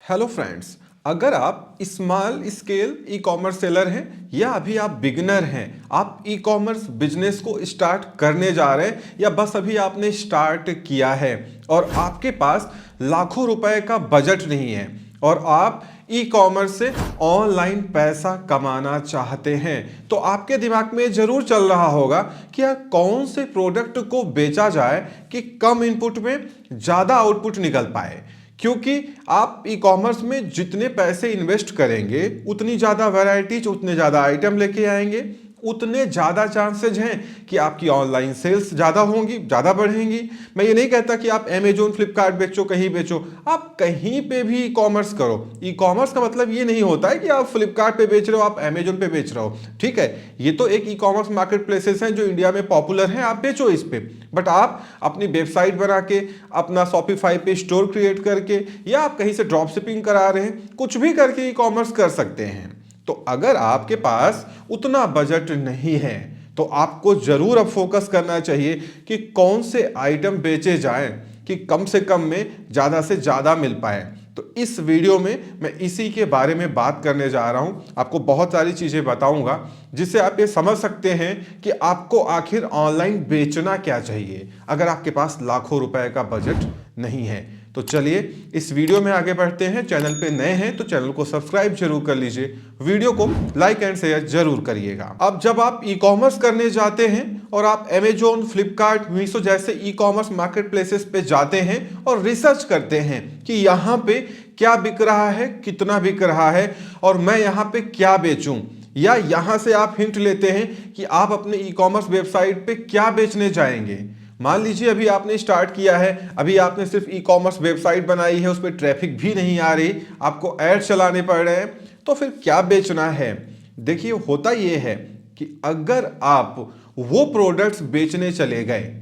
Hello friends, अगर आप small scale e commerce seller हैं या अभी आप बिगिनर हैं, आप ई कॉमर्स बिजनेस को स्टार्ट करने जा रहे हैं या बस अभी आपने स्टार्ट किया है और आपके पास लाखों रुपए का बजट नहीं है और आप ई कॉमर्स से ऑनलाइन पैसा कमाना चाहते हैं, तो आपके दिमाग में जरूर चल रहा होगा कि यार कौन से प्रोडक्ट को बेचा जाए कि कम इनपुट में ज़्यादा आउटपुट निकल पाए। क्योंकि आप ई कॉमर्स में जितने पैसे इन्वेस्ट करेंगे उतनी ज़्यादा वैरायटीज, उतने ज़्यादा आइटम लेके आएंगे, उतने ज़्यादा चांसेज हैं कि आपकी ऑनलाइन सेल्स ज़्यादा होंगी, ज़्यादा बढ़ेंगी। मैं ये नहीं कहता कि आप अमेजोन, फ्लिपकार्ट बेचो, कहीं बेचो, आप कहीं पे भी ई कॉमर्स करो। ई कॉमर्स का मतलब ये नहीं होता है कि आप फ्लिपकार्ट पे बेच रहे हो, आप अमेजोन पे बेच रहे हो, ठीक है, ये तो एक ई कॉमर्स मार्केट प्लेसेस हैं जो इंडिया में पॉपुलर हैं, आप बेचो इस पे। बट आप अपनी वेबसाइट बना के, अपना शॉपिफाई पे स्टोर क्रिएट करके, या आप कहीं से ड्रॉप शिपिंग करा रहे हैं, कुछ भी करके ई कॉमर्स कर सकते हैं। तो अगर आपके पास उतना बजट नहीं है तो आपको जरूर अब फोकस करना चाहिए कि कौन से आइटम बेचे जाएं कि कम से कम में ज़्यादा से ज़्यादा मिल पाए। तो इस वीडियो में मैं इसी के बारे में बात करने जा रहा हूं। आपको बहुत सारी चीज़ें बताऊंगा जिससे आप ये समझ सकते हैं कि आपको आखिर ऑनलाइन बेचना क्या चाहिए अगर आपके पास लाखों रुपए का बजट नहीं है। तो चलिए इस वीडियो में आगे बढ़ते हैं। चैनल पे नए हैं तो चैनल को सब्सक्राइब जरूर कर लीजिए, वीडियो को लाइक एंड शेयर जरूर करिएगा। अब जब आप ई कॉमर्स करने जाते हैं और आप अमेजोन, फ्लिपकार्ट, मीशो जैसे ई कॉमर्स मार्केट प्लेसेस पे जाते हैं और रिसर्च करते हैं कि यहाँ पे क्या बिक रहा है, कितना बिक रहा है और मैं यहाँ पे क्या बेचूं, या यहाँ से आप हिंट लेते हैं कि आप अपने ई कॉमर्स वेबसाइट पे क्या बेचने जाएंगे। मान लीजिए अभी आपने स्टार्ट किया है, अभी आपने सिर्फ ई कॉमर्स वेबसाइट बनाई है, उस पर ट्रैफिक भी नहीं आ रही, आपको ऐड चलाने पड़ रहे हैं, तो फिर क्या बेचना है। देखिए होता यह है कि अगर आप वो प्रोडक्ट्स बेचने चले गए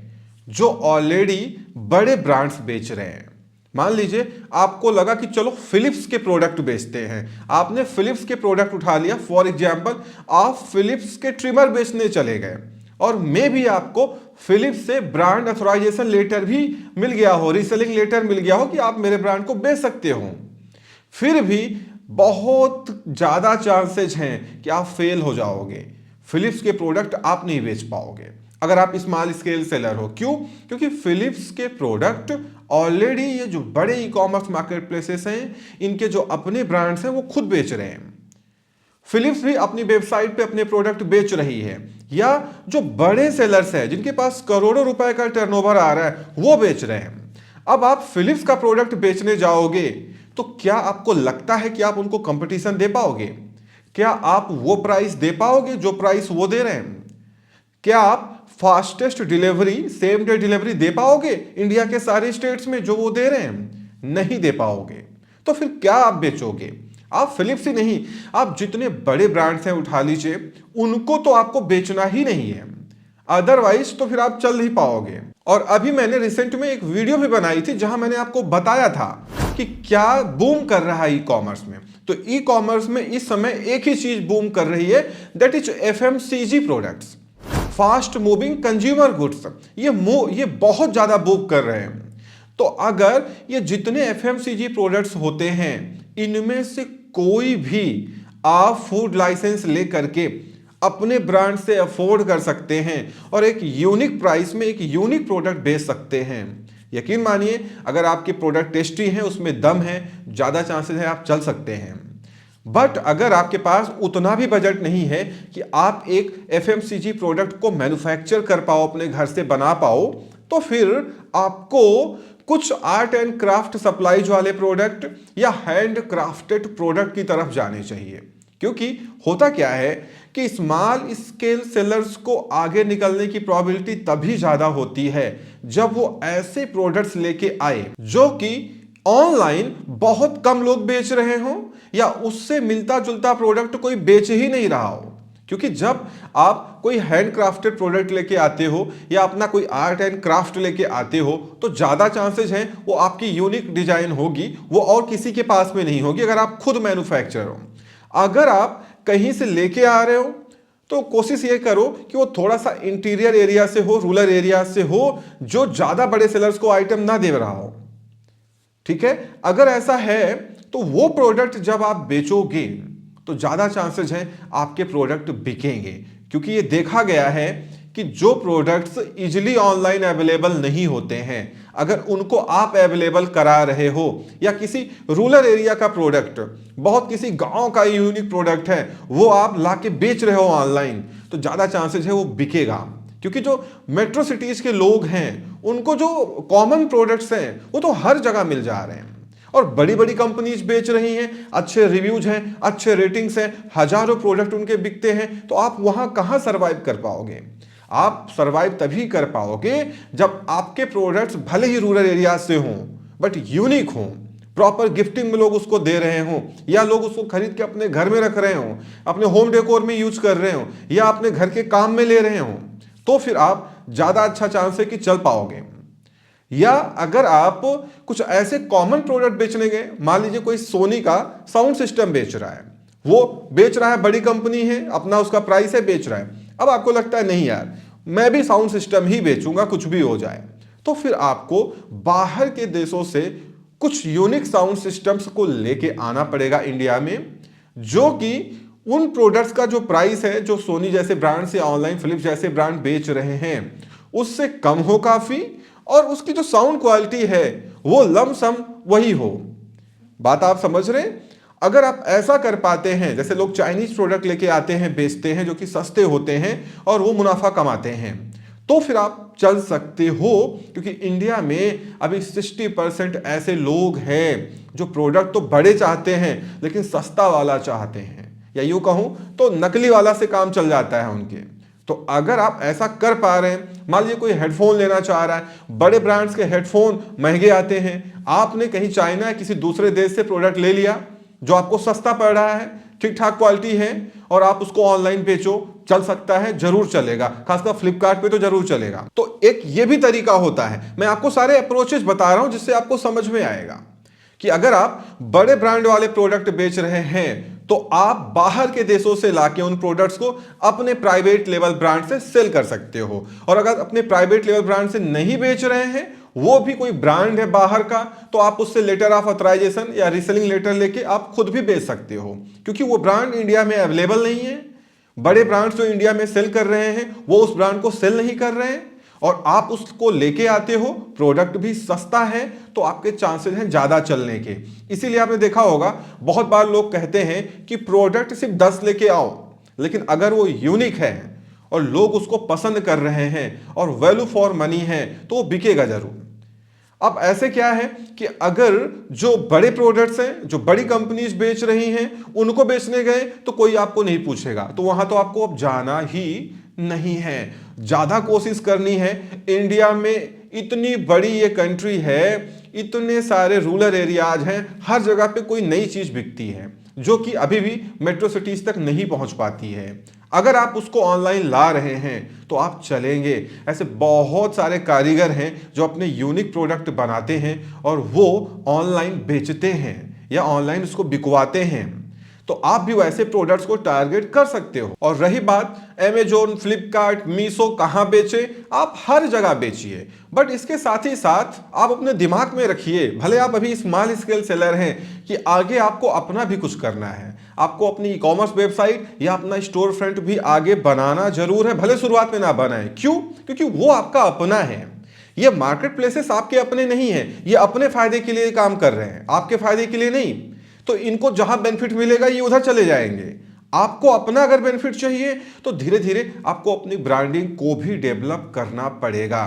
जो ऑलरेडी बड़े ब्रांड्स बेच रहे हैं, मान लीजिए आपको लगा कि चलो फिलिप्स के प्रोडक्ट बेचते हैं, आपने फिलिप्स के प्रोडक्ट उठा लिया, फॉर एग्जांपल आप फिलिप्स के ट्रिमर बेचने चले गए और मे भी आपको फिलिप्स से ब्रांड अथॉराइजेशन लेटर भी मिल गया हो, रीसेलिंग लेटर मिल गया हो कि आप मेरे ब्रांड को बेच सकते हो, फिर भी बहुत ज्यादा चांसेस हैं कि आप फेल हो जाओगे। फिलिप्स के प्रोडक्ट आप नहीं बेच पाओगे अगर आप स्मॉल स्केल सेलर हो। क्यों? क्योंकि फिलिप्स के प्रोडक्ट ऑलरेडी ये जो बड़े ई कॉमर्स मार्केट प्लेसेस हैं, इनके जो अपने ब्रांड्स हैं वो खुद बेच रहे हैं। फिलिप्स भी अपनी वेबसाइट पे अपने प्रोडक्ट बेच रही है, या जो बड़े सेलर्स हैं जिनके पास करोड़ों रुपए का टर्नओवर आ रहा है वो बेच रहे हैं। अब आप फिलिप्स का प्रोडक्ट बेचने जाओगे तो क्या आपको लगता है कि आप उनको कंपटीशन दे पाओगे? क्या आप वो प्राइस दे पाओगे जो प्राइस वो दे रहे हैं? क्या आप fastest delivery, same day delivery दे पाओगे इंडिया के सारे स्टेट्स में जो वो दे रहे हैं? नहीं दे पाओगे। तो फिर क्या आप बेचोगे? आप फिलिप्स ही नहीं, आप जितने बड़े ब्रांड्स हैं उठा लीजिए, उनको तो आपको बेचना ही नहीं है, अदरवाइज तो फिर आप चल नहीं पाओगे। और अभी मैंने रिसेंट में एक वीडियो भी बनाई थी जहां मैंने आपको बताया था कि क्या बूम कर रहा है ई कॉमर्स में। तो ई कॉमर्स में इस समय एक ही चीज बूम कर रही है, that is FMCG products, fast moving consumer goods. ये बहुत ज्यादा बूम कर रहे हैं। तो अगर ये जितने एफएमसीजी प्रोडक्ट्स होते हैं इनमें से कोई भी आप फूड लाइसेंस लेकर के अपने ब्रांड से अफोर्ड कर सकते हैं और एक यूनिक प्राइस में एक यूनिक प्रोडक्ट बेच सकते हैं। यकीन मानिए अगर आपके प्रोडक्ट टेस्टी हैं, उसमें दम है, ज़्यादा चांसेस है आप चल सकते हैं। बट अगर आपके पास उतना भी बजट नहीं है कि आप एक एफएमसीजी प्रोडक्ट को मैन्युफैक्चर कर पाओ, अपने घर से बना पाओ, तो फिर आपको कुछ आर्ट एंड क्राफ्ट सप्लाईज वाले प्रोडक्ट या हैंड क्राफ्टेड प्रोडक्ट की तरफ जाने चाहिए। क्योंकि होता क्या है कि स्मॉल स्केल सेलर्स को आगे निकलने की प्रोबेबिलिटी तभी ज्यादा होती है जब वो ऐसे प्रोडक्ट्स लेके आए जो कि ऑनलाइन बहुत कम लोग बेच रहे हों या उससे मिलता जुलता प्रोडक्ट कोई बेच ही नहीं रहा हो। क्योंकि जब आप कोई हैंड क्राफ्टेड प्रोडक्ट लेके आते हो या अपना कोई आर्ट एंड क्राफ्ट लेके आते हो तो ज़्यादा चांसेस हैं वो आपकी यूनिक डिजाइन होगी, वो और किसी के पास में नहीं होगी अगर आप खुद मैन्युफैक्चरर हो। अगर आप कहीं से लेके आ रहे हो तो कोशिश ये करो कि वो थोड़ा सा इंटीरियर एरिया से हो, रूरल एरिया से हो, जो ज़्यादा बड़े सेलर्स को आइटम ना दे रहा हो। ठीक है, अगर ऐसा है तो वो प्रोडक्ट जब आप बेचोगे तो ज़्यादा चांसेस हैं आपके प्रोडक्ट बिकेंगे, क्योंकि ये देखा गया है कि जो प्रोडक्ट्स इजीली ऑनलाइन अवेलेबल नहीं होते हैं, अगर उनको आप अवेलेबल करा रहे हो, या किसी रूरल एरिया का प्रोडक्ट, बहुत किसी गांव का यूनिक प्रोडक्ट है, वो आप लाके बेच रहे हो ऑनलाइन, तो ज़्यादा चांसेस है वो बिकेगा। क्योंकि जो मेट्रो सिटीज के लोग हैं उनको जो कॉमन प्रोडक्ट्स हैं वो तो हर जगह मिल जा रहे हैं, और बड़ी बड़ी कंपनीज बेच रही हैं, अच्छे रिव्यूज हैं, अच्छे रेटिंग्स हैं, हजारों प्रोडक्ट उनके बिकते हैं, तो आप वहां कहां सरवाइव कर पाओगे? आप सरवाइव तभी कर पाओगे जब आपके प्रोडक्ट्स भले ही रूरल एरिया से हों बट यूनिक हों, प्रॉपर गिफ्टिंग में लोग उसको दे रहे हों, या लोग उसको खरीद के अपने घर में रख रहे हों, अपने होम डेकोर में यूज कर रहे हों, या अपने घर के काम में ले रहे हों, तो फिर आप ज्यादा अच्छा चांस है कि चल पाओगे। या अगर आप कुछ ऐसे कॉमन प्रोडक्ट बेचने गए, मान लीजिए कोई सोनी का साउंड सिस्टम बेच रहा है, वो बेच रहा है, बड़ी कंपनी है, अपना उसका प्राइस है, बेच रहा है, अब आपको लगता है नहीं यार मैं भी साउंड सिस्टम ही बेचूंगा कुछ भी हो जाए, तो फिर आपको बाहर के देशों से कुछ यूनिक साउंड सिस्टम्स को लेके आना पड़ेगा इंडिया में, जो कि उन प्रोडक्ट्स का जो प्राइस है, जो सोनी जैसे ब्रांड से, ऑनलाइन फिलिप्स जैसे ब्रांड बेच रहे हैं, उससे कम हो काफी, और उसकी जो साउंड क्वालिटी है वो लमसम वही हो। बात आप समझ रहे हैं? अगर आप ऐसा कर पाते हैं, जैसे लोग चाइनीज प्रोडक्ट लेके आते हैं, बेचते हैं, जो कि सस्ते होते हैं और वो मुनाफा कमाते हैं, तो फिर आप चल सकते हो। क्योंकि इंडिया में अभी 60% ऐसे लोग हैं जो प्रोडक्ट तो बड़े चाहते हैं लेकिन सस्ता वाला चाहते हैं, या यूं कहूं तो नकली वाला से काम चल जाता है उनके। तो अगर आप ऐसा कर पा रहे हैं, मान लीजिए कोई हेडफोन लेना चाह रहा है, बड़े ब्रांड्स के हेडफोन महंगे आते हैं, आपने कहीं चाइना या किसी दूसरे देश से प्रोडक्ट ले लिया जो आपको सस्ता पड़ रहा है, ठीक ठाक क्वालिटी है, और आप उसको ऑनलाइन बेचो, चल सकता है, जरूर चलेगा, खासकर फ्लिपकार्ट पे तो जरूर चलेगा। तो एक ये भी तरीका होता है, मैं आपको सारे अप्रोचेस बता रहा हूं जिससे आपको समझ में आएगा कि अगर आप बड़े ब्रांड वाले प्रोडक्ट बेच रहे हैं तो आप बाहर के देशों से लाके उन प्रोडक्ट्स को अपने प्राइवेट लेवल ब्रांड से सेल कर सकते हो। और अगर अपने प्राइवेट लेवल ब्रांड से नहीं बेच रहे हैं, वो भी कोई ब्रांड है बाहर का, तो आप उससे लेटर ऑफ ऑथराइजेशन या रीसेलिंग लेटर लेके आप खुद भी बेच सकते हो, क्योंकि वो ब्रांड इंडिया में अवेलेबल नहीं है। बड़े ब्रांड्स जो इंडिया में सेल कर रहे हैं वो उस ब्रांड को सेल नहीं कर रहे हैं, और आप उसको लेके आते हो, प्रोडक्ट भी सस्ता है, तो आपके चांसेस हैं ज्यादा चलने के। इसीलिए आपने देखा होगा बहुत बार लोग कहते हैं कि प्रोडक्ट सिर्फ 10 लेके आओ, लेकिन अगर वो यूनिक है और लोग उसको पसंद कर रहे हैं और वैल्यू फॉर मनी है तो वो बिकेगा जरूर। अब ऐसे क्या है कि अगर जो बड़े प्रोडक्ट्स हैं, जो बड़ी कंपनीज बेच रही हैं, उनको बेचने गए तो कोई आपको नहीं पूछेगा, तो वहां तो आपको अब जाना ही नहीं है। ज्यादा कोशिश करनी है। इंडिया में इतनी बड़ी ये कंट्री है, इतने सारे रूरल एरियाज हैं, हर जगह पे कोई नई चीज बिकती है जो कि अभी भी मेट्रो सिटीज तक नहीं पहुंच पाती है। अगर आप उसको ऑनलाइन ला रहे हैं तो आप चलेंगे। ऐसे बहुत सारे कारीगर हैं जो अपने यूनिक प्रोडक्ट बनाते हैं और वो ऑनलाइन बेचते हैं या ऑनलाइन उसको बिकवाते हैं, तो आप भी वैसे प्रोडक्ट्स को टारगेट कर सकते हो। और रही बात अमेजोन, फ्लिपकार्ट, मीशो कहां बेचे, आप हर जगह बेचिए, बट इसके साथ ही साथ आप अपने दिमाग में रखिए, भले आप अभी स्मॉल स्केल सेलर हैं, कि आगे आपको अपना भी कुछ करना है। आपको अपनी ई कॉमर्स वेबसाइट या अपना स्टोर फ्रंट भी आगे बनाना जरूर है, भले शुरुआत में ना बनाए। क्यों? क्योंकि वो आपका अपना है। ये मार्केट प्लेसेस आपके अपने नहीं है, ये अपने फायदे के लिए काम कर रहे हैं, आपके फायदे के लिए नहीं। तो इनको जहां बेनिफिट मिलेगा ये उधर चले जाएंगे। आपको अपना अगर बेनिफिट चाहिए तो धीरे धीरे आपको अपनी ब्रांडिंग को भी डेवलप करना पड़ेगा।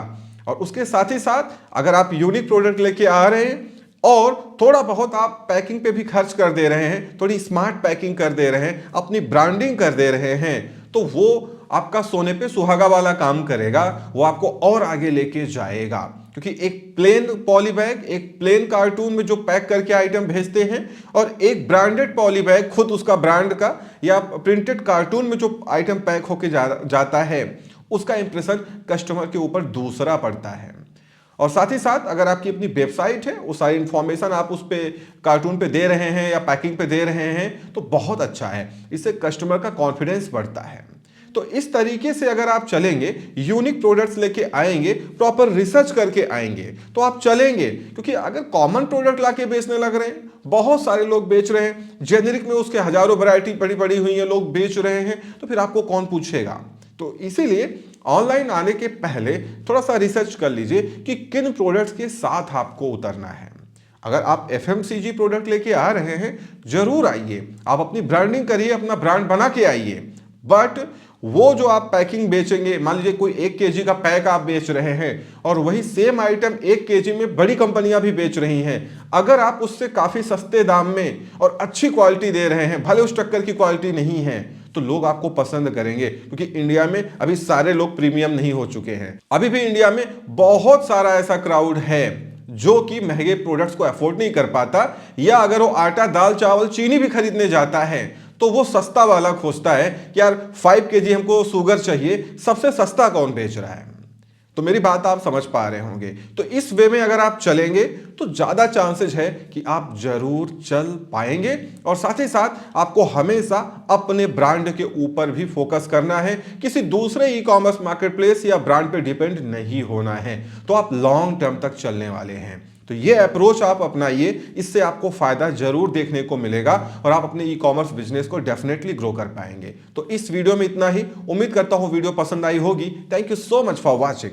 और उसके साथ ही साथ अगर आप यूनिक प्रोडक्ट लेके आ रहे हैं और थोड़ा बहुत आप पैकिंग पे भी खर्च कर दे रहे हैं, थोड़ी स्मार्ट पैकिंग कर दे रहे हैं, अपनी ब्रांडिंग कर दे रहे हैं, तो वो आपका सोने पे सुहागा वाला काम करेगा, वो आपको और आगे लेके जाएगा। क्योंकि एक प्लेन पॉली बैग, एक प्लेन कार्टून में जो पैक करके आइटम भेजते हैं, और एक ब्रांडेड पॉली बैग खुद उसका ब्रांड का या प्रिंटेड कार्टून में जो आइटम पैक होके जाता है, उसका इंप्रेशन कस्टमर के ऊपर दूसरा पड़ता है। और साथ ही साथ अगर आपकी अपनी वेबसाइट है, वो सारी इंफॉर्मेशन आप उस पे कार्टून पे दे रहे हैं या पैकिंग पे दे रहे हैं, तो बहुत अच्छा है, इससे कस्टमर का कॉन्फिडेंस बढ़ता है। तो इस तरीके से अगर आप चलेंगे, यूनिक प्रोडक्ट्स लेके आएंगे, प्रॉपर रिसर्च करके आएंगे, तो आप चलेंगे। क्योंकि अगर कॉमन प्रोडक्ट लाके बेचने लग रहे हैं, बहुत सारे लोग बेच रहे हैं, जेनेरिक में उसके हजारों वैरायटी पड़ी पड़ी हुई है, लोग बेच रहे हैं, तो फिर आपको कौन पूछेगा। तो इसीलिए ऑनलाइन आने के पहले थोड़ा सा रिसर्च कर लीजिए कि किन प्रोडक्ट्स के साथ आपको उतरना है। अगर आप एफएमसीजी प्रोडक्ट लेके आ रहे हैं, जरूर आइए, आप अपनी ब्रांडिंग करिए, अपना ब्रांड बना के आइए। बट वो जो आप पैकिंग बेचेंगे, मान लीजिए कोई 1 केजी का पैक आप बेच रहे हैं और वही सेम आइटम 1 केजी में बड़ी कंपनियां भी बेच रही हैं, अगर आप उससे काफी सस्ते दाम में और अच्छी क्वालिटी दे रहे हैं, भले उस टक्कर की क्वालिटी नहीं है, तो लोग आपको पसंद करेंगे। क्योंकि इंडिया में अभी सारे लोग प्रीमियम नहीं हो चुके हैं, अभी भी इंडिया में बहुत सारा ऐसा क्राउड है जो कि महंगे प्रोडक्ट्स को अफोर्ड नहीं कर पाता, या अगर वो आटा दाल चावल चीनी भी खरीदने जाता है तो वो सस्ता वाला खोजता है कि यार 5 केजी हमको शुगर चाहिए, सबसे सस्ता कौन बेच रहा है। तो मेरी बात आप समझ पा रहे होंगे। तो इस वे में अगर आप चलेंगे तो ज्यादा चांसेस है कि आप जरूर चल पाएंगे। और साथ ही साथ आपको हमेशा अपने ब्रांड के ऊपर भी फोकस करना है, किसी दूसरे ई कॉमर्स मार्केटप्लेस या ब्रांड पे डिपेंड नहीं होना है, तो आप लॉन्ग टर्म तक चलने वाले हैं। तो ये अप्रोच आप अपनाइए, इससे आपको फायदा जरूर देखने को मिलेगा और आप अपने ई कॉमर्स बिजनेस को डेफिनेटली ग्रो कर पाएंगे। तो इस वीडियो में इतना ही, उम्मीद करता हूं वीडियो पसंद आई होगी। Thank you so much for watching.